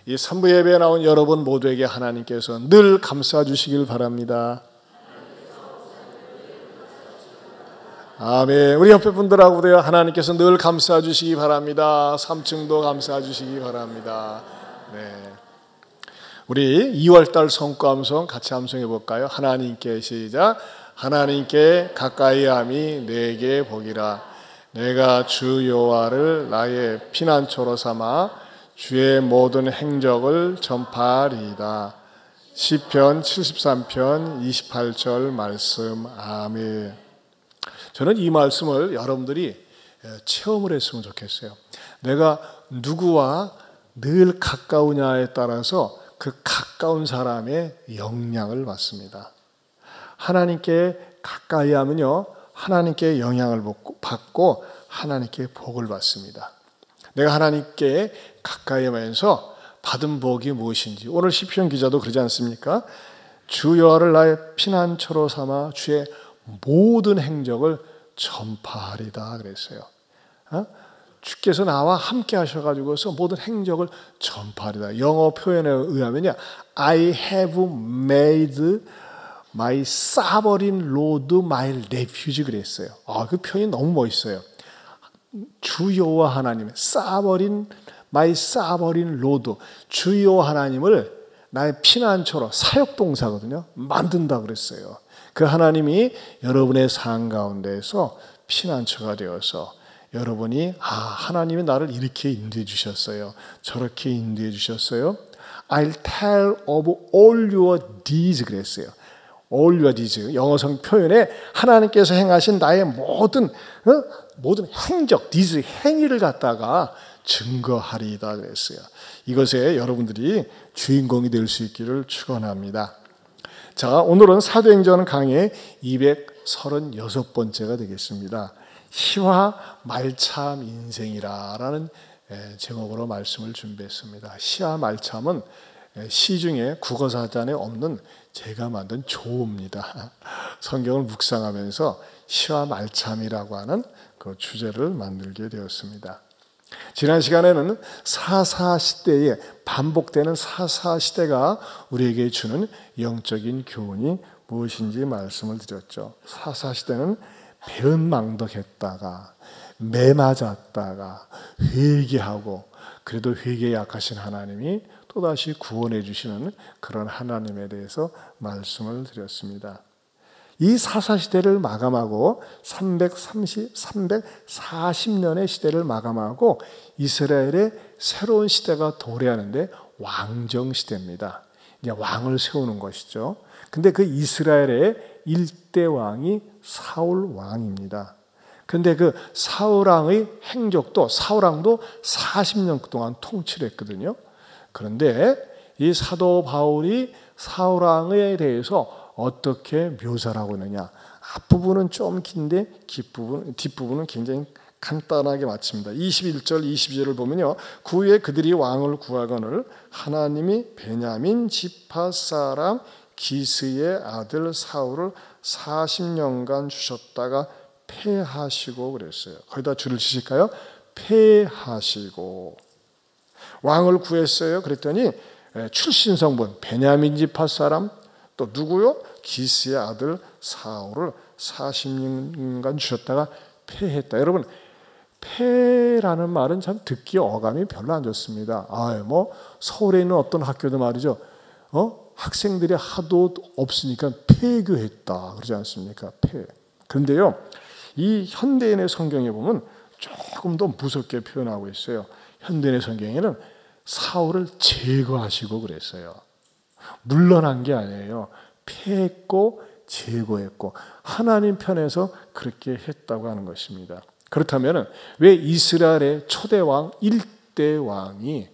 이 3부 예배에 나온 여러분 모두에게 하나님께서 늘 감싸 주시길 바랍니다. 아멘. 우리 옆에 분들하고도요, 하나님께서 늘 감싸 주시기 바랍니다. 3층도 감싸 주시기 바랍니다. 네. 우리 2월달 성과함송 같이 함송해 볼까요? 하나님께 시작. 하나님께 가까이함이 내게 복이라. 내가 주 여호와를 나의 피난처로 삼아 주의 모든 행적을 전파하리이다. 시편 73편 28절 말씀. 아멘. 저는 이 말씀을 여러분들이 체험을 했으면 좋겠어요. 내가 누구와 늘 가까우냐에 따라서 그 가까운 사람의 영향을 받습니다. 하나님께 가까이 하면요, 하나님께 영향을 받고 하나님께 복을 받습니다. 내가 하나님께 가까이 하면서 받은 복이 무엇인지, 오늘 시편 기자도 그러지 않습니까? 주 여호와를 나의 피난처로 삼아 주의 모든 행적을 전파하리다 그랬어요. 주께서 나와 함께 하셔가지고서 모든 행적을 전파하리다. 영어 표현에 의하면요, I have made my sovereign Lord my refuge 그랬어요. 그 표현이 너무 멋있어요. 주 여호와 하나님, my sovereign Lord, 주 여호와 하나님을 나의 피난처로, 사역동사거든요, 만든다 그랬어요. 그 하나님이 여러분의 삶 가운데에서 피난처가 되어서 여러분이 하나님이 나를 이렇게 인도해 주셨어요, 저렇게 인도해 주셨어요. I'll tell of all your deeds 그랬어요. all your deeds, 영어성 표현에 하나님께서 행하신 나의 모든 행적, deeds, 행위를 갖다가 증거하리이다 그랬어요. 이것에 여러분들이 주인공이 될 수 있기를 축원합니다. 자, 오늘은 사도행전 강의 236번째가 되겠습니다. 시와 말참 인생이라는 제목으로 말씀을 준비했습니다. 시와 말참은 시 중에 국어사전에 없는 제가 만든 조어입니다. 성경을 묵상하면서 시와 말참이라고 하는 그 주제를 만들게 되었습니다. 지난 시간에는 사사시대에 반복되는 사사시대가 우리에게 주는 영적인 교훈이 무엇인지 말씀을 드렸죠. 사사시대는 배은망덕했다가 매맞았다가 회개하고, 그래도 회개에 약하신 하나님이 또다시 구원해 주시는 그런 하나님에 대해서 말씀을 드렸습니다. 이 사사시대를 마감하고 340년의 시대를 마감하고 이스라엘의 새로운 시대가 도래하는데 왕정시대입니다. 이제 왕을 세우는 것이죠. 근데 그 이스라엘의 일대 왕이 사울 왕입니다. 근데 그 사울 왕의 행적도, 사울 왕도 40년 동안 통치를 했거든요. 그런데 이 사도 바울이 사울 왕에 대해서 어떻게 묘사를 하고 있느냐, 앞부분은 좀 긴데 뒷부분은 굉장히 간단하게 마칩니다. 21절 22절을 보면요, 그 후에 그들이 왕을 구하거늘 하나님이 베냐민 지파 사람 기스의 아들 사울을 40년간 주셨다가 패하시고 그랬어요. 거기다 줄을 치실까요? 패하시고 왕을 구했어요. 그랬더니 출신 성분 베냐민 지파 사람, 또 누구요? 기스의 아들 사울을 40년간 주셨다가 패했다. 여러분, 패라는 말은 참 듣기 어감이 별로 안 좋습니다. 서울에 있는 어떤 학교도 말이죠, 학생들이 하도 없으니까 폐교했다 그러지 않습니까? 폐. 그런데요, 이 현대인의 성경에 보면 조금 더 무섭게 표현하고 있어요. 현대인의 성경에는 사울을 제거하시고 그랬어요. 물러난 게 아니에요. 패했고 제거했고 하나님 편에서 그렇게 했다고 하는 것입니다. 그렇다면 왜 이스라엘의 초대왕 1대 왕이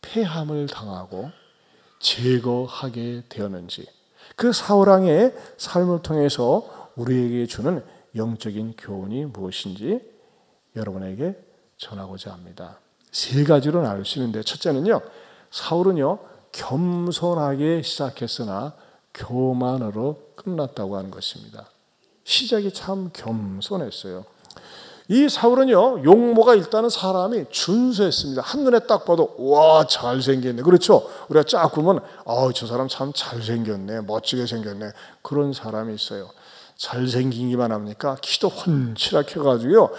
패함을 당하고 제거하게 되었는지, 그 사울왕의 삶을 통해서 우리에게 주는 영적인 교훈이 무엇인지 여러분에게 전하고자 합니다. 세 가지로 나눌 수 있는데, 첫째는요, 사울은요 겸손하게 시작했으나 교만으로 끝났다고 하는 것입니다. 시작이 참 겸손했어요. 이 사울은요, 용모가 일단은 사람이 준수했습니다. 한눈에 딱 봐도 와 잘생겼네. 그렇죠? 우리가 쫙 보면 저 사람 참 잘생겼네, 멋지게 생겼네, 그런 사람이 있어요. 잘생기기만 합니까? 키도 훤칠하게 해가지고요,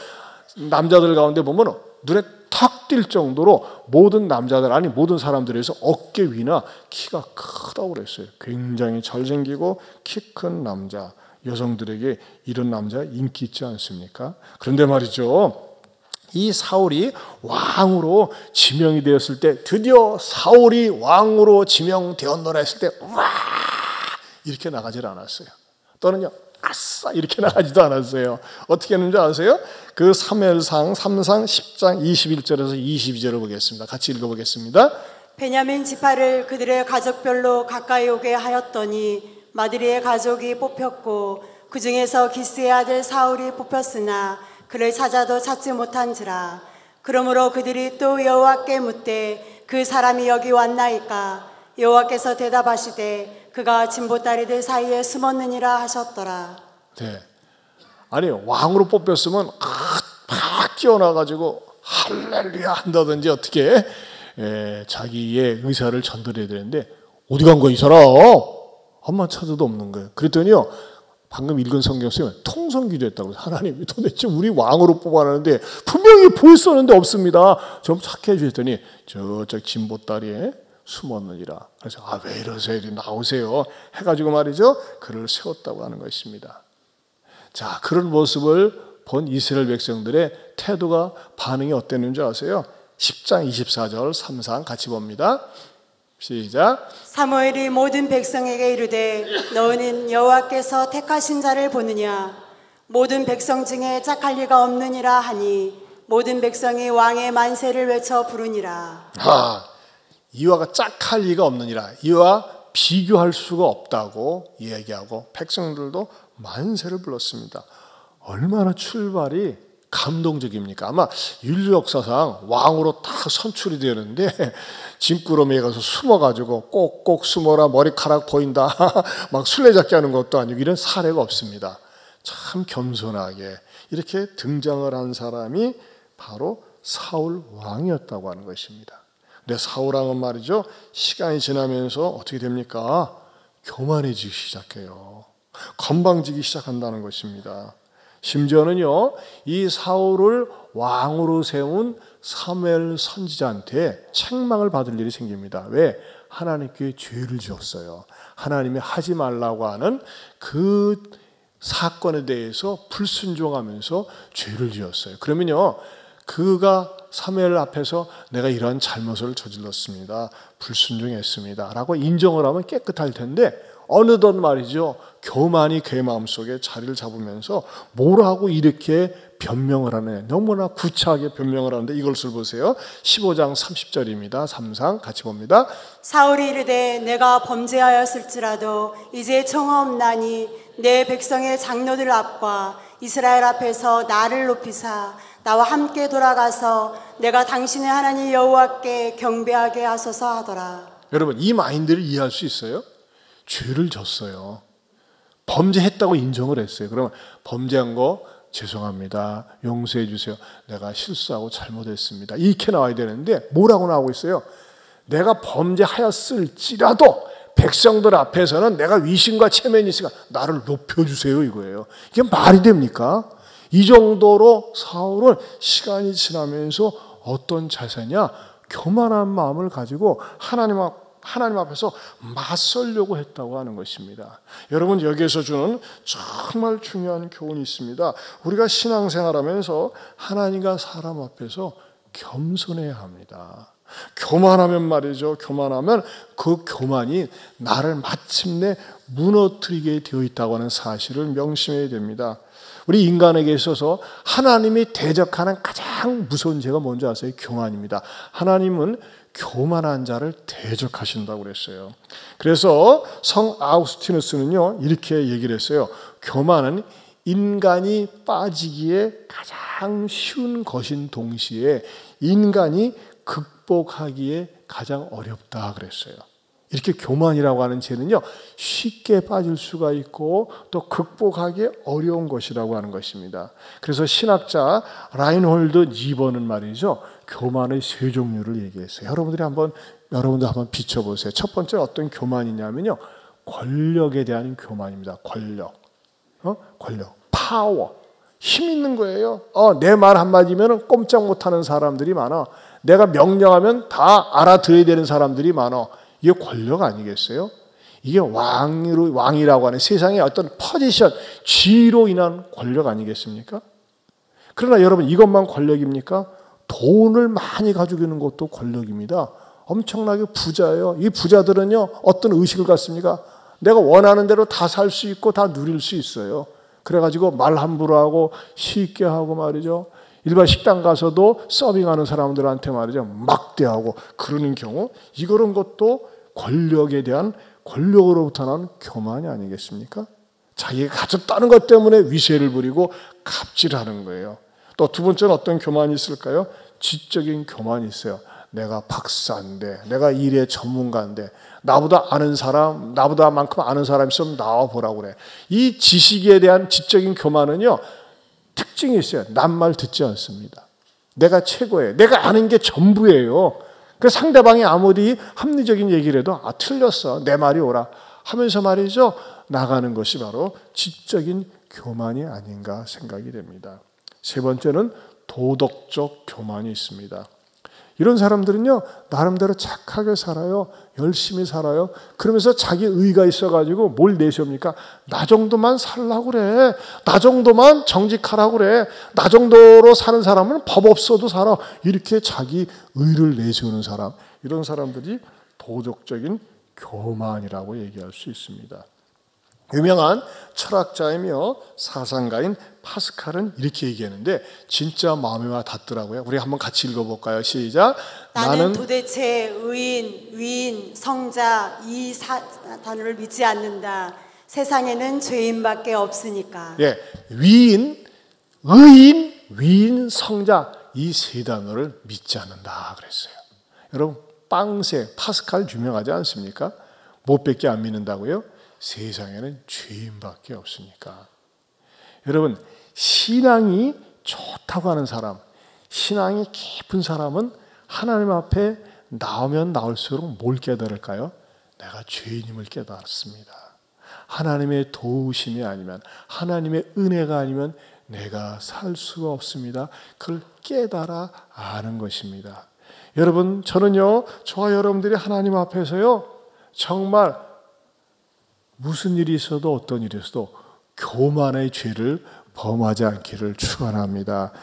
남자들 가운데 보면 눈에 탁 띌 정도로 모든 남자들, 아니 모든 사람들에서 어깨 위나 키가 크다고 그랬어요. 굉장히 잘생기고 키 큰 남자, 여성들에게 이런 남자 인기 있지 않습니까? 그런데 말이죠, 이 사울이 왕으로 지명이 되었을 때, 드디어 사울이 왕으로 지명되었노라 했을 때 와 이렇게 나가질 않았어요. 또는요 아싸 이렇게 나가지도 않았어요. 어떻게 했는지 아세요? 그 사무엘상 3상 10장 21절에서 22절을 보겠습니다. 같이 읽어보겠습니다. 베냐민 지파를 그들의 가족별로 가까이 오게 하였더니 마드리의 가족이 뽑혔고 그 중에서 기스의 아들 사울이 뽑혔으나 그를 찾아도 찾지 못한지라. 그러므로 그들이 또 여호와께 묻되 그 사람이 여기 왔나이까? 여호와께서 대답하시되 그가 진보다리들 사이에 숨었느니라 하셨더라. 네. 아니 왕으로 뽑혔으면 팍 뛰어나가지고 할렐루야 한다든지 어떻게 자기의 의사를 전달해야 되는데 어디 간 거야 이 사람? 한번 찾아도 없는 거예요. 그랬더니요, 방금 읽은 성경 쓰면 통성기도했다고. 하나님이 도대체 우리 왕으로 뽑아놨는데 분명히 보였었는데 없습니다. 좀 착해 주셨더니 저쪽 진보다리에 숨었느니라. 그래서 왜 이러세요? 나오세요 해가지고 말이죠, 그를 세웠다고 하는 것입니다. 자, 그런 모습을 본 이스라엘 백성들의 태도가, 반응이 어땠는지 아세요? 10장 24절 3상 같이 봅니다. 시작. 사무엘이 모든 백성에게 이르되 너는 여호와께서 택하신 자를 보느냐? 모든 백성 중에 짝할 리가 없느니라 하니 모든 백성이 왕의 만세를 외쳐 부르니라. 이와 짝할 리가 없느니라, 이와 비교할 수가 없다고 이야기하고 백성들도 만세를 불렀습니다. 얼마나 출발이 감동적입니까? 아마 인류 역사상 왕으로 딱 선출이 되는데 짐구러미에 가서 숨어가지고 꼭꼭 숨어라 머리카락 보인다 막 술래잡기 하는 것도 아니고 이런 사례가 없습니다. 참 겸손하게 이렇게 등장을 한 사람이 바로 사울 왕이었다고 하는 것입니다. 근데 사울 왕은 말이죠, 시간이 지나면서 어떻게 됩니까? 교만해지기 시작해요. 건방지기 시작한다는 것입니다. 심지어는요, 이 사울을 왕으로 세운 사무엘 선지자한테 책망을 받을 일이 생깁니다. 왜? 하나님께 죄를 지었어요. 하나님이 하지 말라고 하는 그 사건에 대해서 불순종하면서 죄를 지었어요. 그러면요, 그가 사무엘 앞에서 내가 이러한 잘못을 저질렀습니다, 불순종했습니다 라고 인정을 하면 깨끗할 텐데, 어느덧 말이죠, 교만이 그의 마음속에 자리를 잡으면서 뭐라고 이렇게 변명을 하네. 너무나 구차하게 변명을 하는데 이것을 보세요. 15장 30절입니다. 3상 같이 봅니다. 사울이 이르되 내가 범죄하였을지라도 이제 청하옵나니 내 백성의 장로들 앞과 이스라엘 앞에서 나를 높이사 나와 함께 돌아가서 내가 당신의 하나님 여호와께 경배하게 하소서 하더라. 여러분, 이 마인드를 이해할 수 있어요? 죄를 졌어요. 범죄했다고 인정을 했어요. 그러면 범죄한 거 죄송합니다, 용서해 주세요, 내가 실수하고 잘못했습니다, 이렇게 나와야 되는데 뭐라고 나오고 있어요? 내가 범죄하였을지라도 백성들 앞에서는 내가 위신과 체면이 있으니까 나를 높여주세요, 이거예요. 이게 말이 됩니까? 이 정도로 사울은 시간이 지나면서 어떤 자세냐? 교만한 마음을 가지고 하나님 앞에서 맞설려고 했다고 하는 것입니다. 여러분, 여기에서 주는 정말 중요한 교훈이 있습니다. 우리가 신앙생활하면서 하나님과 사람 앞에서 겸손해야 합니다. 교만하면 말이죠, 교만하면 그 교만이 나를 마침내 무너뜨리게 되어 있다고 하는 사실을 명심해야 됩니다. 우리 인간에게 있어서 하나님이 대적하는 가장 무서운 죄가 뭔지 아세요? 교만입니다. 하나님은 교만한 자를 대적하신다고 그랬어요. 그래서 성 아우구스티누스는요, 이렇게 얘기를 했어요. 교만은 인간이 빠지기에 가장 쉬운 것인 동시에 인간이 극복하기에 가장 어렵다 그랬어요. 이렇게 교만이라고 하는 죄는요, 쉽게 빠질 수가 있고 또 극복하기 어려운 것이라고 하는 것입니다. 그래서 신학자 라인홀드 니버는 말이죠, 교만의 세 종류를 얘기했어요. 여러분들 한번 비춰보세요. 첫 번째 어떤 교만이냐면요, 권력에 대한 교만입니다. 권력, 파워, 힘 있는 거예요. 내 말 한마디면 꼼짝 못하는 사람들이 많아. 내가 명령하면 다 알아들어야 되는 사람들이 많아. 이게 권력 아니겠어요? 이게 왕이라고 하는 세상의 어떤 포지션, 지위로 인한 권력 아니겠습니까? 그러나 여러분, 이것만 권력입니까? 돈을 많이 가지고 있는 것도 권력입니다. 엄청나게 부자예요. 이 부자들은요, 어떤 의식을 갖습니까? 내가 원하는 대로 다 살 수 있고 다 누릴 수 있어요. 그래가지고 말 함부로 하고 쉽게 하고 말이죠. 일반 식당 가서도 서빙하는 사람들한테 말이죠, 막대하고 그러는 경우, 이런 것도 권력에 대한, 권력으로부터 나는 교만이 아니겠습니까? 자기가 가졌다는 것 때문에 위세를 부리고 갑질하는 거예요. 또 두 번째는 어떤 교만이 있을까요? 지적인 교만이 있어요. 내가 박사인데, 내가 일의 전문가인데, 나보다 만큼 아는 사람 있으면 나와보라고 그래. 이 지식에 대한 지적인 교만은요, 특징이 있어요. 남 말 듣지 않습니다. 내가 최고예요. 내가 아는 게 전부예요. 그래서 상대방이 아무리 합리적인 얘기를 해도 틀렸어. 내 말이 옳아. 하면서 말이죠, 나가는 것이 바로 지적인 교만이 아닌가 생각이 됩니다. 세 번째는 도덕적 교만이 있습니다. 이런 사람들은요, 나름대로 착하게 살아요. 열심히 살아요. 그러면서 자기 의가 있어가지고 뭘 내세웁니까? 나 정도만 살라고 그래. 나 정도만 정직하라고 그래. 나 정도로 사는 사람은 법 없어도 살아. 이렇게 자기 의를 내세우는 사람. 이런 사람들이 도덕적인 교만이라고 얘기할 수 있습니다. 유명한 철학자이며 사상가인 파스칼은 이렇게 얘기하는데 진짜 마음에 와 닿더라고요. 우리 한번 같이 읽어볼까요? 시작. 나는 도대체 의인, 위인, 성자 이 단어를 믿지 않는다. 세상에는 죄인밖에 없으니까. 예, 위인, 의인, 위인, 성자 이 세 단어를 믿지 않는다 그랬어요. 여러분, 빵세, 파스칼 유명하지 않습니까? 뭐밖에 안 믿는다고요? 세상에는 죄인밖에 없으니까. 여러분, 신앙이 좋다고 하는 사람, 신앙이 깊은 사람은 하나님 앞에 나오면 나올수록 뭘 깨달을까요? 내가 죄인임을 깨달았습니다. 하나님의 도우심이 아니면, 하나님의 은혜가 아니면 내가 살 수가 없습니다. 그걸 깨달아 아는 것입니다. 여러분, 저는요, 저와 여러분들이 하나님 앞에서요, 정말 무슨 일이 있어도 어떤 일이 있어도 교만의 죄를 범하지 않기를 축원합니다.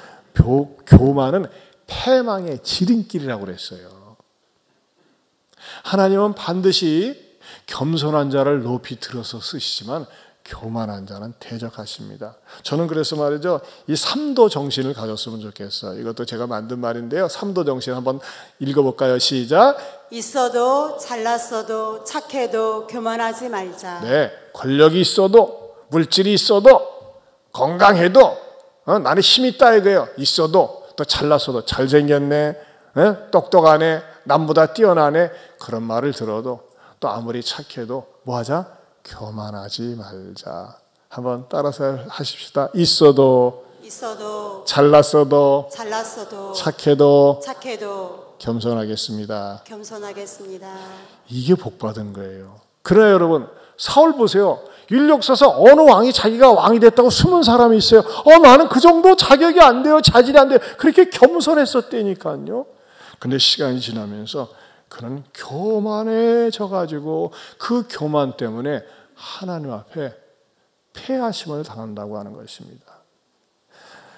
교만은 패망의 지름길이라고 그랬어요. 하나님은 반드시 겸손한 자를 높이 들어서 쓰시지만 교만한 자는 대적하십니다. 저는 그래서 말이죠, 이 3도 정신을 가졌으면 좋겠어요. 이것도 제가 만든 말인데요. 3도 정신 한번 읽어볼까요? 시작. 있어도 잘났어도 착해도 교만하지 말자. 네, 권력이 있어도, 물질이 있어도, 건강해도, 나는 힘이 있다 이거예요. 있어도, 또 잘났어도, 잘생겼네, 똑똑하네, 남보다 뛰어나네, 그런 말을 들어도, 또 아무리 착해도 뭐하자? 교만하지 말자. 한번 따라서 하십시다. 있어도, 잘났어도, 착해도, 겸손하겠습니다. 이게 복받은 거예요. 그래요, 여러분. 사울 보세요. 율력서서 어느 왕이 자기가 왕이 됐다고 숨은 사람이 있어요. 나는 그 정도 자격이 안 돼요. 자질이 안 돼요. 그렇게 겸손했었다니까요. 근데 시간이 지나면서 그는 교만해져가지고 그 교만 때문에 하나님 앞에 패하심을 당한다고 하는 것입니다.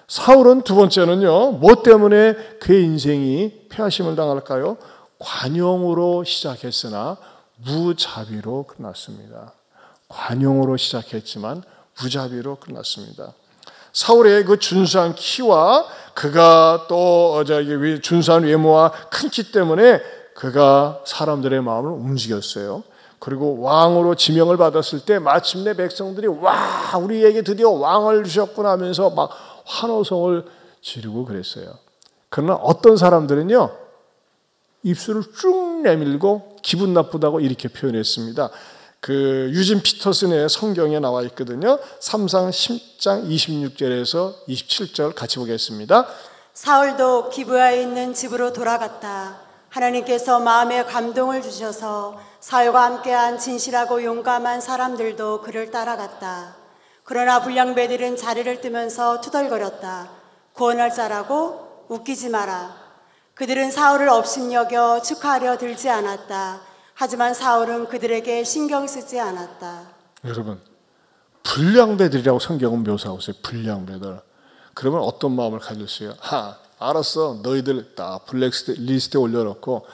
사울은 두 번째는요, 뭐 때문에 그의 인생이 패하심을 당할까요? 관용으로 시작했으나 무자비로 끝났습니다. 관용으로 시작했지만 무자비로 끝났습니다. 사울의 그 준수한 키와 그가 또 준수한 외모와 큰 키 때문에 그가 사람들의 마음을 움직였어요. 그리고 왕으로 지명을 받았을 때 마침내 백성들이 와, 우리에게 드디어 왕을 주셨구나 하면서 막 환호성을 지르고 그랬어요. 그러나 어떤 사람들은요, 입술을 쭉 내밀고 기분 나쁘다고 이렇게 표현했습니다. 그 유진 피터슨의 성경에 나와 있거든요. 3상 10장 26절에서 27절 같이 보겠습니다. 사울도 기브야에 있는 집으로 돌아갔다. 하나님께서 마음에 감동을 주셔서 사울과 함께한 진실하고 용감한 사람들도 그를 따라갔다. 그러나 불량배들은 자리를 뜨면서 투덜거렸다. 구원할 자라고 웃기지 마라. 그들은 사울을 업신여겨 축하하려 들지 않았다. 하지만 사울은 그들에게 신경 쓰지 않았다. 여러분, 불량배들이라고 성경은 묘사하고 있어요. 불량배들. 그러면 어떤 마음을 가졌어요? 알았어. 너희들 다 블랙리스트에 올려놓고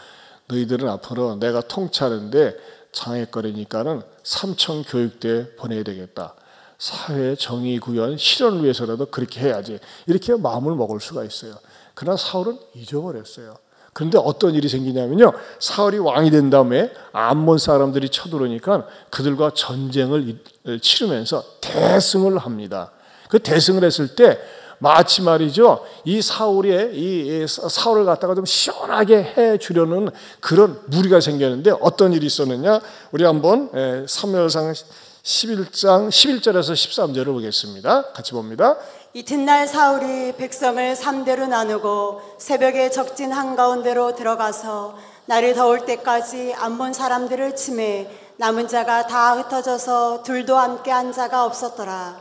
너희들은 앞으로 내가 통찰인데 장애거리니까는 삼청 교육대에 보내야 되겠다. 사회 정의 구현 실현을 위해서라도 그렇게 해야지. 이렇게 마음을 먹을 수가 있어요. 그러나 사울은 잊어버렸어요. 그런데 어떤 일이 생기냐면요, 사울이 왕이 된 다음에 암몬 사람들이 쳐들어오니까 그들과 전쟁을 치르면서 대승을 합니다. 그 대승을 했을 때 마치 말이죠, 이 사울을 갖다가 좀 시원하게 해주려는 그런 무리가 생겼는데 어떤 일이 있었느냐? 우리 한번 사무엘상 11장 11절에서 13절을 보겠습니다. 같이 봅니다. 이튿날 사울이 백성을 3대로 나누고 새벽에 적진 한가운데로 들어가서 날이 더울 때까지 암몬 사람들을 치매 남은 자가 다 흩어져서 둘도 함께 한 자가 없었더라.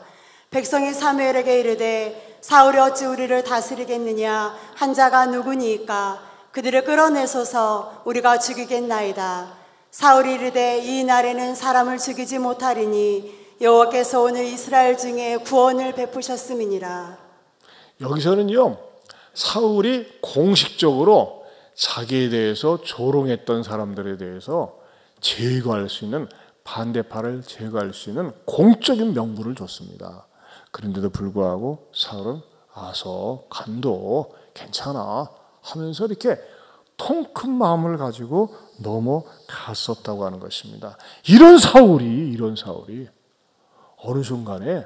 백성이 사무엘에게 이르되 사울이 어찌 우리를 다스리겠느냐? 한 자가 누구니이까? 그들을 끌어내소서 우리가 죽이겠나이다. 사울이 이르되 이 날에는 사람을 죽이지 못하리니 여호와께서 오늘 이스라엘 중에 구원을 베푸셨음이니라. 여기서는요, 사울이 공식적으로 자기에 대해서 조롱했던 사람들에 대해서 제거할 수 있는, 반대파를 제거할 수 있는 공적인 명분을 줬습니다. 그런데도 불구하고 사울은 아서 간도 괜찮아 하면서 이렇게 통 큰 마음을 가지고 넘어갔었다고 하는 것입니다. 이런 사울이 어느 순간에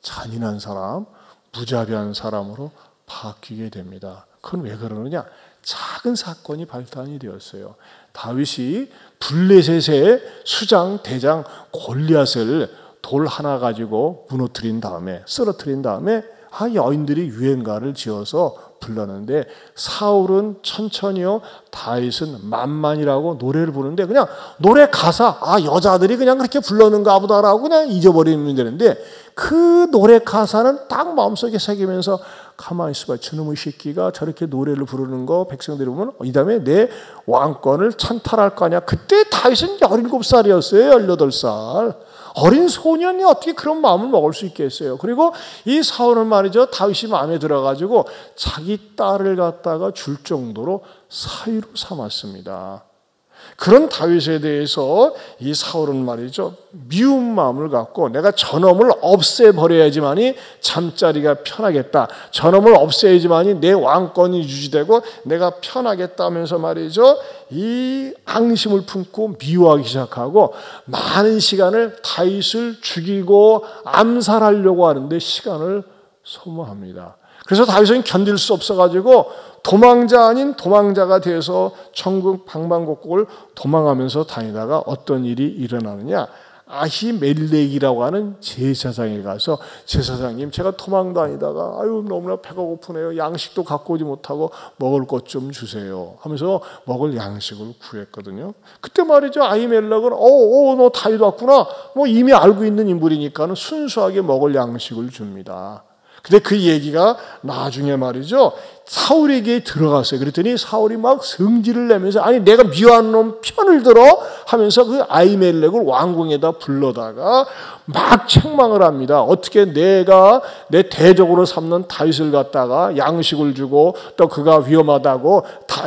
잔인한 사람, 무자비한 사람으로 바뀌게 됩니다. 그건 왜 그러느냐? 작은 사건이 발단이 되었어요. 다윗이 블레셋의 수장, 대장 골리앗을 돌 하나 가지고 쓰러뜨린 다음에 여인들이 유행가를 지어서 불렀는데 사울은 천천히요, 다윗은 만만이라고 노래를 부르는데 그냥 노래 가사 여자들이 그냥 그렇게 불렀는가 보다라고 그냥 잊어버리면 되는데 그 노래 가사는 딱 마음속에 새기면서 가만히 있어봐. 저놈의 새끼가 저렇게 노래를 부르는 거 백성들이 보면 이 다음에 내 왕권을 찬탈할 거 아니야. 그때 다윗은 17살이었어요. 18살. 어린 소년이 어떻게 그런 마음을 먹을 수 있겠어요. 그리고 이 사울은 말이죠, 다윗이 마음에 들어가지고 자기 딸을 갖다가 줄 정도로 사위로 삼았습니다. 그런 다윗에 대해서 이 사울은 말이죠, 미운 마음을 갖고 내가 저놈을 없애버려야지만이 잠자리가 편하겠다. 저놈을 없애야지만이 내 왕권이 유지되고 내가 편하겠다 하면서 말이죠, 이 앙심을 품고 미워하기 시작하고 많은 시간을 다윗을 죽이고 암살하려고 하는데 시간을 소모합니다. 그래서 다윗은 견딜 수 없어가지고 도망자 아닌 도망자가 되어서 천국 방방곡곡을 도망하면서 다니다가 어떤 일이 일어나느냐? 아히멜렉이라고 하는 제사장에 가서 제사장님, 제가 도망 다니다가 너무나 배가 고프네요. 양식도 갖고 오지 못하고 먹을 것 좀 주세요 하면서 먹을 양식을 구했거든요. 그때 말이죠, 아히멜렉은 너 다윗 왔구나. 이미 알고 있는 인물이니까 순수하게 먹을 양식을 줍니다. 근데 그 얘기가 나중에 말이죠, 사울에게 들어갔어요. 그랬더니 사울이 막 성질을 내면서 내가 미워하는 놈 편을 들어 하면서 그 아히멜렉을 왕궁에다 불러다가 막 책망을 합니다. 어떻게 내가 내 대적으로 삼는 다윗을 갖다가 양식을 주고 또 그가 위험하다고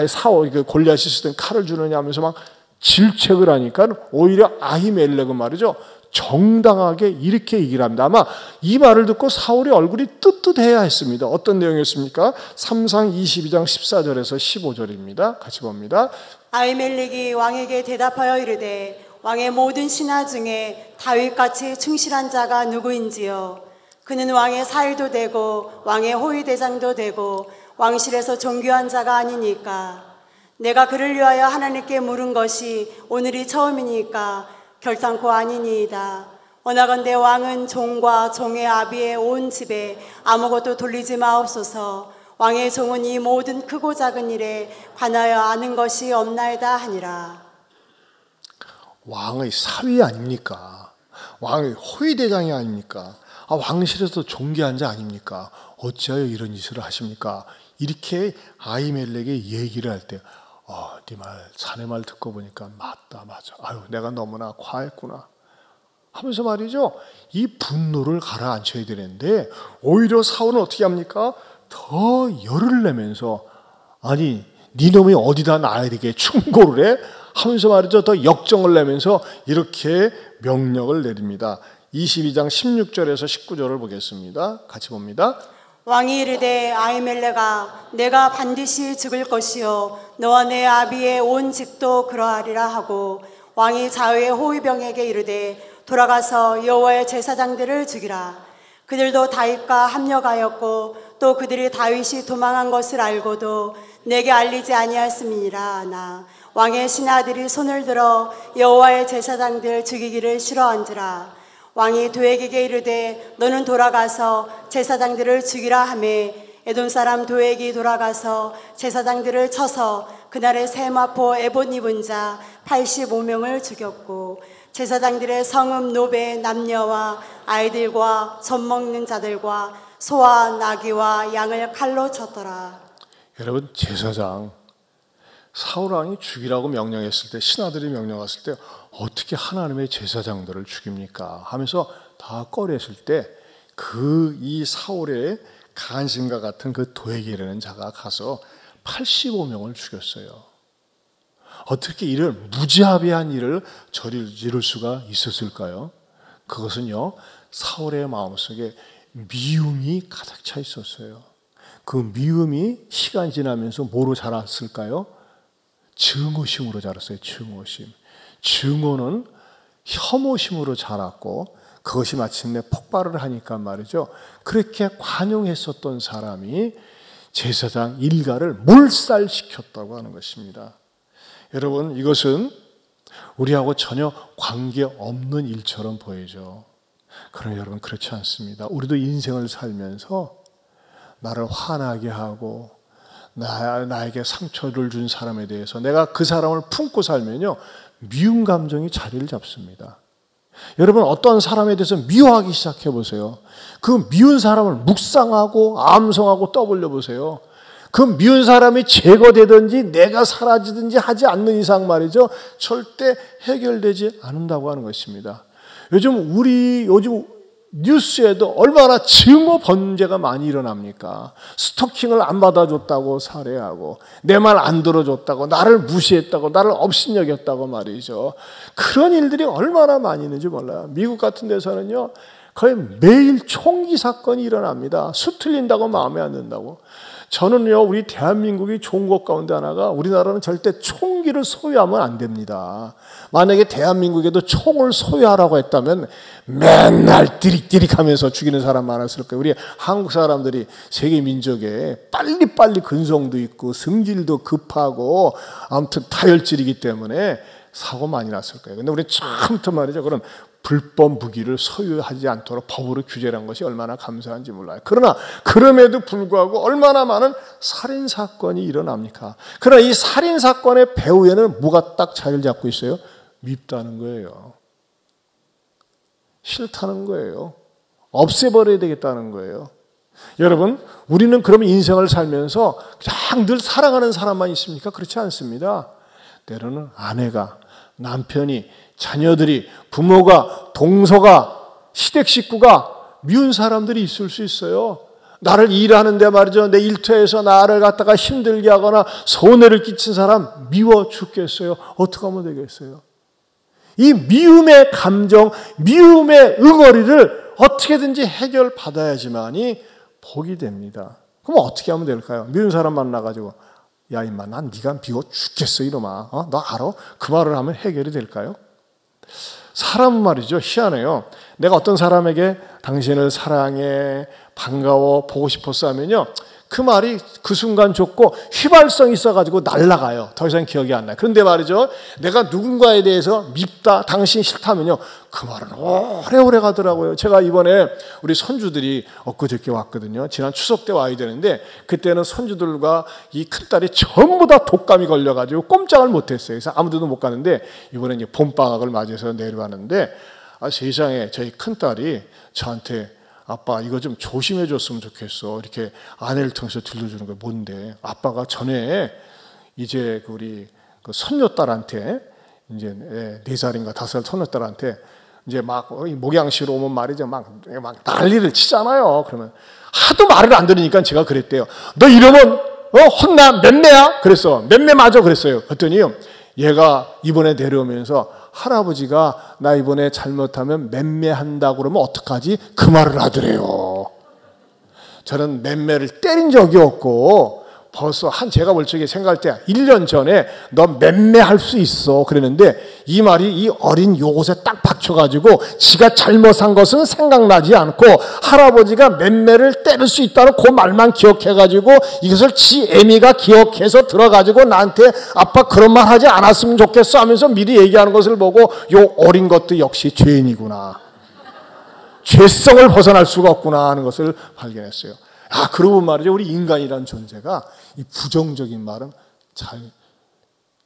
사울 골리앗이 쓰던 칼을 주느냐 하면서 막 질책을 하니까 오히려 아히멜렉은 말이죠, 정당하게 이렇게 얘기를 합니다. 아마 이 말을 듣고 사울의 얼굴이 뜨뜻해야 했습니다. 어떤 내용이었습니까? 3상 22장 14절에서 15절입니다. 같이 봅니다. 아히멜렉이 왕에게 대답하여 이르되 왕의 모든 신하 중에 다윗같이 충실한 자가 누구인지요? 그는 왕의 사일도 되고 왕의 호위대장도 되고 왕실에서 존귀한 자가 아니니까. 내가 그를 위하여 하나님께 물은 것이 오늘이 처음이니까 결단코 아니니이다. 원하건대 왕은 종과 종의 아비의 온 집에 아무것도 돌리지 마옵소서. 왕의 종은 이 모든 크고 작은 일에 관하여 아는 것이 없나이다 하니라. 왕의 사위 아닙니까? 왕의 호위대장이 아닙니까? 왕실에서 존귀한 자 아닙니까? 어찌하여 이런 짓을 하십니까? 이렇게 아히멜렉이 얘기를 할 때 네 말, 자네 말 듣고 보니까 맞다, 맞아. 아유, 내가 너무나 과했구나 하면서 말이죠. 이 분노를 가라앉혀야 되는데 오히려 사울은 어떻게 합니까? 더 열을 내면서 아니, 네 놈이 어디다 나에게 충고를 해? 하면서 말이죠. 더 역정을 내면서 이렇게 명령을 내립니다. 22장 16절에서 19절을 보겠습니다. 같이 봅니다. 왕이 이르되 아히멜렉아 내가 반드시 죽을 것이요 너와 내 아비의 온 집도 그러하리라 하고 왕이 자위의 호위병에게 이르되 돌아가서 여호와의 제사장들을 죽이라. 그들도 다윗과 합력하였고 또 그들이 다윗이 도망한 것을 알고도 내게 알리지 아니하였음이니라. 나 왕의 신하들이 손을 들어 여호와의 제사장들 죽이기를 싫어한지라. 왕이 도액에게 이르되 너는 돌아가서 제사장들을 죽이라 하매 에돔 사람 도액이 돌아가서 제사장들을 쳐서 그날의 세마포 에봇 입은 자 85명을 죽였고 제사장들의 성읍 노베 남녀와 아이들과 젖 먹는 자들과 소와 나귀와 양을 칼로 쳤더라. 여러분, 제사장 사울 왕이 죽이라고 명령했을 때, 신하들이 명령했을 때 어떻게 하나님의 제사장들을 죽입니까? 하면서 다 꺼냈을 때 이 사울의 간신과 같은 그 도액이라는 자가 가서 85명을 죽였어요. 어떻게 이런 무지합의한 일을 저지를 수가 있었을까요? 그것은요, 사울의 마음속에 미움이 가득 차 있었어요. 그 미움이 시간 지나면서 뭐로 자랐을까요? 증오심으로 자랐어요. 증오심. 증오는 혐오심으로 자랐고 그것이 마침내 폭발을 하니까 말이죠. 그렇게 관용했었던 사람이 제사장 일가를 몰살시켰다고 하는 것입니다. 여러분, 이것은 우리하고 전혀 관계없는 일처럼 보이죠. 그러나 여러분, 그렇지 않습니다. 우리도 인생을 살면서 나를 화나게 하고 나에게 상처를 준 사람에 대해서 내가 그 사람을 품고 살면요, 미움 감정이 자리를 잡습니다. 여러분, 어떤 사람에 대해서 미워하기 시작해 보세요. 그 미운 사람을 묵상하고 암송하고 떠올려 보세요. 그 미운 사람이 제거되든지 내가 사라지든지 하지 않는 이상 말이죠, 절대 해결되지 않는다고 하는 것입니다. 요즘 뉴스에도 얼마나 증오 범죄가 많이 일어납니까? 스토킹을 안 받아줬다고 살해하고, 내 말 안 들어줬다고, 나를 무시했다고, 나를 업신여겼다고 말이죠. 그런 일들이 얼마나 많이 있는지 몰라요. 미국 같은 데서는요, 거의 매일 총기 사건이 일어납니다. 수틀린다고 마음에 안 든다고. 저는요, 우리 대한민국이 좋은 것 가운데 하나가, 우리나라는 절대 총기를 소유하면 안 됩니다. 만약에 대한민국에도 총을 소유하라고 했다면 맨날 띠릭띠릭 하면서 죽이는 사람 많았을 거예요. 우리 한국 사람들이 세계 민족에 빨리빨리 근성도 있고 성질도 급하고 아무튼 다혈질이기 때문에 사고 많이 났을 거예요. 근데 우리 처음부터 말이죠, 그럼 불법 무기를 소유하지 않도록 법으로 규제를 한 것이 얼마나 감사한지 몰라요. 그러나 그럼에도 불구하고 얼마나 많은 살인사건이 일어납니까? 그러나 이 살인사건의 배후에는 뭐가 딱 자리를 잡고 있어요? 밉다는 거예요. 싫다는 거예요. 없애버려야 되겠다는 거예요. 여러분, 우리는 그러면 인생을 살면서 그냥 늘 사랑하는 사람만 있습니까? 그렇지 않습니다. 때로는 아내가, 남편이, 자녀들이, 부모가, 동서가, 시댁 식구가 미운 사람들이 있을 수 있어요. 나를 일하는데 말이죠, 내 일터에서 나를 갖다가 힘들게 하거나 손해를 끼친 사람 미워 죽겠어요. 어떻게 하면 되겠어요? 이 미움의 감정, 미움의 응어리를 어떻게든지 해결받아야지만이 복이 됩니다. 그럼 어떻게 하면 될까요? 미운 사람 만나가지고 야 임마, 난 네가 미워 죽겠어 이놈아, 너 알아? 그 말을 하면 해결이 될까요? 사람은 말이죠, 희한해요. 내가 어떤 사람에게 당신을 사랑해, 반가워, 보고 싶었어 하면요, 그 말이 그 순간 좋고 휘발성이 있어가지고 날아가요. 더 이상 기억이 안 나요. 그런데 말이죠, 내가 누군가에 대해서 밉다, 당신 싫다면요, 그 말은 오래오래 가더라고요. 제가 이번에 우리 손주들이 엊그저께 왔거든요. 지난 추석 때 와야 되는데 그때는 손주들과 이 큰딸이 전부 다 독감이 걸려가지고 꼼짝을 못했어요. 그래서 아무데도 못 가는데 이번에 이제 봄방학을 맞이해서 내려왔는데 세상에 저희 큰딸이 저한테 아빠 이거 좀 조심해 줬으면 좋겠어. 이렇게 아내를 통해서 들려주는 게 뭔데? 아빠가 전에 이제 우리 그 손녀딸한테 이제 4살인가 5살 손녀딸한테 이제 막 목양시로 오면 말이죠. 막 난리를 치잖아요. 그러면 하도 말을 안 들으니까 제가 그랬대요. 너 이러면 혼나 맴매야? 그랬어. 맴매 맞아 그랬어요. 그랬더니요. 얘가 이번에 내려오면서 할아버지가 나 이번에 잘못하면 맴매한다고 그러면 어떡하지? 그 말을 하더래요. 저는 맴매를 때린 적이 없고 벌써 제가 볼 적에 생각할 때 1년 전에 너 맴매할 수 있어 그랬는데 이 말이 이 어린 요것에 딱 박혀가지고 지가 잘못한 것은 생각나지 않고 할아버지가 맴매를 때릴 수 있다는 그 말만 기억해가지고 이것을 지 애미가 기억해서 들어가지고 나한테 아빠 그런 말 하지 않았으면 좋겠어 하면서 미리 얘기하는 것을 보고 요 어린 것도 역시 죄인이구나, 죄성을 벗어날 수가 없구나 하는 것을 발견했어요. 그러고 말이죠. 우리 인간이라는 존재가 이 부정적인 말은 잘